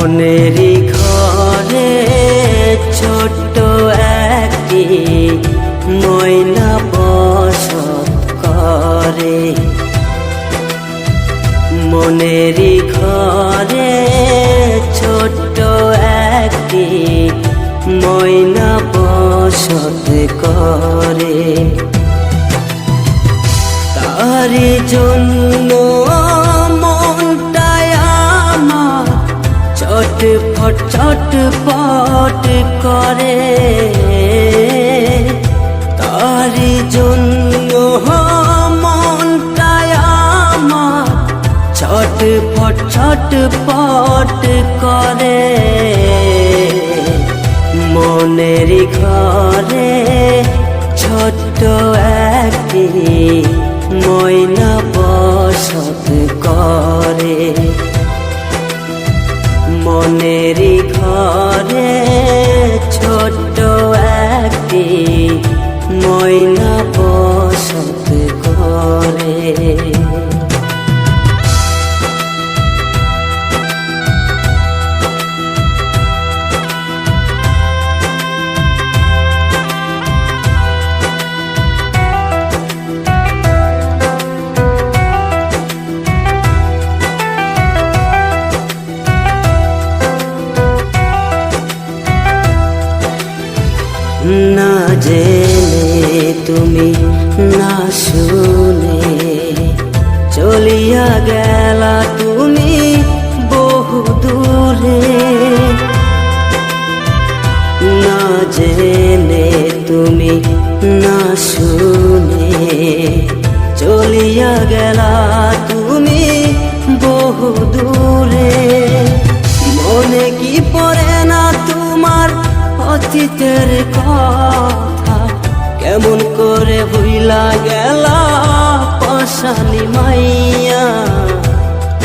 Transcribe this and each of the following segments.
মনেরই ঘরে ছোট্ট একটি ময়না বসত করে। মনেরই ঘরে ছোট্ট একটি ময়না বসত করে। তারি জন্য মনটায় আমার চটপট চটপট করে। তারি জন্য মনটায় আমার চটপট চটপট করে। মনেরই ঘরে ছোট্ট একটি ময়না বসত করে। মনেরই ঘরে ছোট্ট একটি ময়না বসত করে। না জেনে তুমি না শুনে চলিয়া গেলা তুমি বহু দূরে। না জেনে তুমি না শুনে চলিয়া গেলা তুমি বহু দূরে। মনে কি পড়ে না তোমার অতীতের কথা? কেমন করে ভুইলা গেলা পাশানি মাইয়া?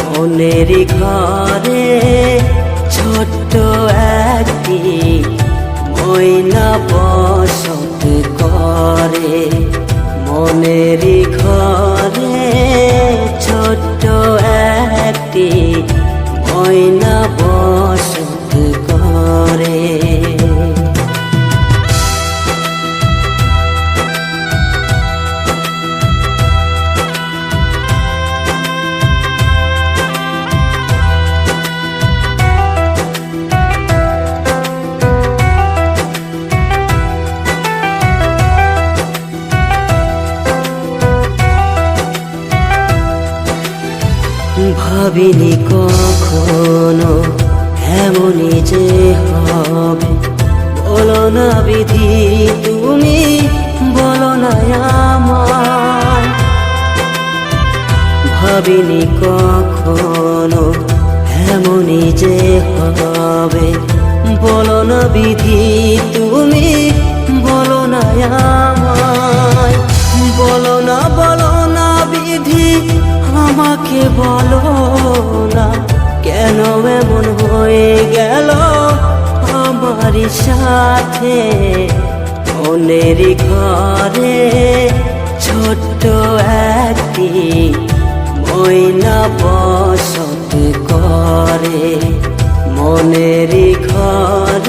মনেরই ঘরে ছোট্ট একটি ময়না বসত করে। মনেরই ঘরে ছোট্ট একটি ময়না বসত করে। ভাবিনি কখনো এমনই যে হবে। বলো না বিধি তুমি বলো না আমার। ভাবিনি কখনো এমনই যে হবে। বলো না বিধি তুমি বলো না আমায়। বলো না বিধি আমাকে বলো না, কেন এমন হয়ে গেল আমারই সাথে? মনেরই ঘরে ছোট্ট একটি ময়না বসত করে। মনেরই ঘরে